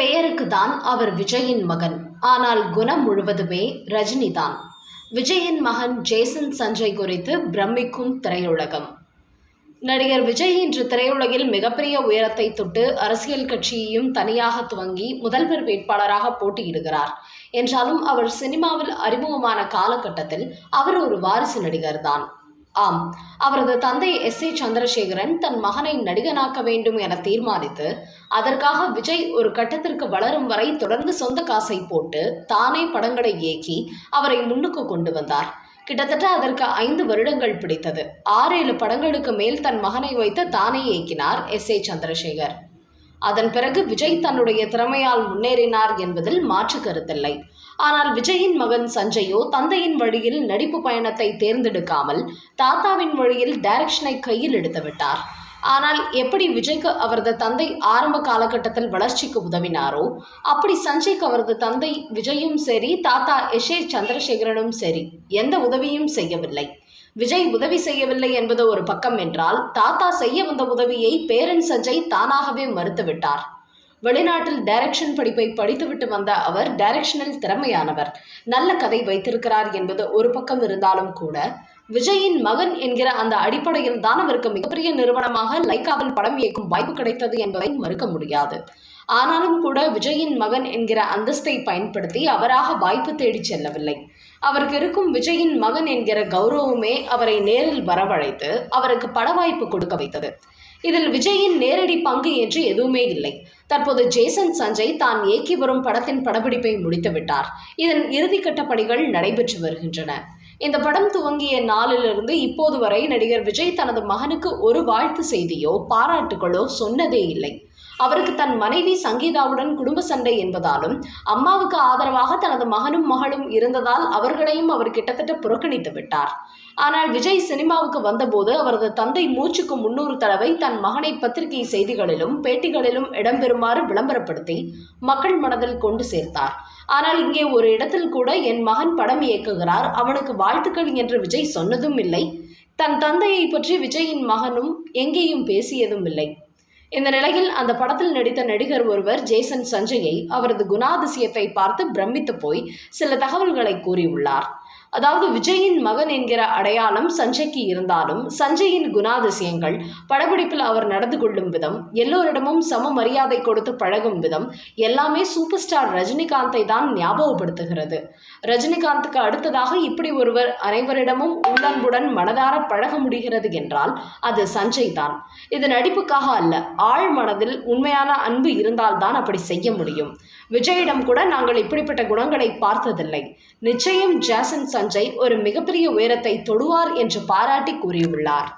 பெயருக்கு தான் அவர் விஜயின் மகன். ஆனால் குணம் முழுவதுமே ரஜினிதான். விஜயின் மகன் ஜேசன் சஞ்சய் குறித்து பிரமிக்கும் திரையுலகம். நடிகர் விஜய் இன்று திரையுலகில் மிகப்பெரிய உயரத்தை தொட்டு அரசியல் கட்சியையும் தனியாக துவங்கி முதல்வர் வேட்பாளராக போட்டியிடுகிறார். என்றாலும் அவர் சினிமாவில் அறிமுகமான காலகட்டத்தில் அவர் ஒரு வாரிசு நடிகர் தான். ஆம், அவரது தந்தை எஸ். ஏ. சந்திரசேகரன் தன் மகனை நடிகனாக்க வேண்டும் என தீர்மானித்து அதற்காக விஜய் ஒரு கட்டத்திற்கு வளரும் வரை தொடர்ந்து சொந்த காசை போட்டு தானே படங்களை இயக்கி அவரை முன்னுக்கு கொண்டு வந்தார். கிட்டத்தட்ட அதற்கு 5 வருடங்கள் பிடித்தது. 6-7 படங்களுக்கு மேல் தன் மகனை வைத்து தானே இயக்கினார் எஸ். ஏ. சந்திரசேகர். அதன் பிறகு விஜய் தன்னுடைய திறமையால் முன்னேறினார் என்பதில் மாற்று கருத்தில்லை. ஆனால் விஜயின் மகன் சஞ்சயோ தந்தையின் வழியில் நடிப்பு பயணத்தை தேர்ந்தெடுக்காமல் தாத்தாவின் வழியில் டைரக்ஷனை கையில் எடுத்து விட்டார். ஆனால் எப்படி விஜய்க்கு அவரது தந்தை ஆரம்ப காலகட்டத்தில் வளர்ச்சிக்கு உதவினாரோ அப்படி சஞ்சய்க்கு அவரது தந்தை விஜயும் சரி தாத்தா எஸ். ஏ. சந்திரசேகரனும் சரி எந்த உதவியும் செய்யவில்லை. விஜய் உதவி செய்யவில்லை என்பது ஒரு பக்கம் என்றால், தாத்தா செய்ய வந்த உதவியை பேரன் சஞ்சய் தானாகவே மறுத்துவிட்டார். வெளிநாட்டில் டைரக்ஷன் படிப்பை படித்துவிட்டு வந்த அவர் டைரக்ஷனில் திறமையானவர், நல்ல கதை வைத்திருக்கிறார் என்பது ஒரு பக்கம் இருந்தாலும் கூட விஜயின் மகன் என்கிற அந்த அடிப்படையில் தான் அவருக்கு மிகப்பெரிய நிறுவனமாக லைக்காவில் படம் இயக்கும் வாய்ப்பு கிடைத்தது என்பதை மறுக்க முடியாது. ஆனாலும் கூட விஜயின் மகன் என்கிற அந்தஸ்தை பயன்படுத்தி அவராக வாய்ப்பு தேடி செல்லவில்லை. அவருக்கு இருக்கும் விஜயின் மகன் என்கிற கௌரவமே அவரை நேரில் வரவழைத்து அவருக்கு பட வாய்ப்பு கொடுக்க வைத்தது. இதில் விஜயின் நேரடி பங்கு என்று எதுவுமே இல்லை. தற்போது ஜேசன் சஞ்சய் தான் இயக்கி வரும் படத்தின் படப்பிடிப்பை முடித்துவிட்டார். இதன் இறுதிக்கட்ட பணிகள் நடைபெற்று வருகின்றன. இந்த படம் துவங்கிய நாளிலிருந்து இப்போது வரை நடிகர் விஜய் தனது மகனுக்கு ஒரு வாழ்த்து செய்தியோ பாராட்டுகளோ சொன்னதே இல்லை. அவருக்கு தன் மனைவி சங்கீதாவுடன் குடும்ப சண்டை என்பதாலும் அம்மாவுக்கு ஆதரவாக தனது மகனும் மகளும் இருந்ததால் அவர்களையும் அவர் கிட்டத்தட்ட புறக்கணித்து விட்டார். ஆனால் விஜய் சினிமாவுக்கு வந்தபோது அவரது தந்தை மூச்சுக்கு 300 தடவை தன் மகனை பத்திரிகை செய்திகளிலும் பேட்டிகளிலும் இடம்பெறுமாறு விளம்பரப்படுத்தி மக்கள் மனதில் கொண்டு சேர்த்தார். ஆனால் இங்கே ஒரு இடத்தில் கூட என் மகன் படம் இயக்குகிறார், அவனுக்கு வாழ்த்துக்கள் என்று விஜய் சொன்னதும் இல்லை. தன் தந்தையை பற்றி விஜயின் மகனும் எங்கேயும் பேசியதும் இல்லை. இந்த நிலையில் அந்த படத்தில் நடித்த நடிகர் ஒருவர் ஜேசன் சஞ்சயை அவரது குணாதிசயத்தை பார்த்து பிரமித்து போய் சில தகவல்களை கூறியுள்ளார். அதாவது விஜயின் மகன் என்கிற அடையாளம் சஞ்சய்க்கு இருந்தாலும் சஞ்சயின் குணாதிசயங்கள், படப்பிடிப்பில் அவர் நடந்து கொள்ளும் விதம், எல்லோரிடமும் சம மரியாதை கொடுத்து பழகும் விதம் எல்லாமே சூப்பர் ஸ்டார் ரஜினிகாந்தை தான் ஞாபகப்படுத்துகிறது. ரஜினிகாந்துக்கு அடுத்ததாக இப்படி ஒருவர் அனைவரிடமும் உள்ளன்புடன் மனதார பழக முடிகிறது என்றால் அது சஞ்சய் தான். இது நடிப்புக்காக அல்ல, ஆழ் மனதில் உண்மையான அன்பு இருந்தால்தான் அப்படி செய்ய முடியும். விஜயிடம் கூட நாங்கள் இப்படிப்பட்ட குணங்களை பார்த்ததில்லை. நிச்சயம் ஜேசன் சஞ்சய் ஒரு மிகப்பெரிய உயரத்தை தொடுவார் என்று பாராட்டி கூறியுள்ளார்.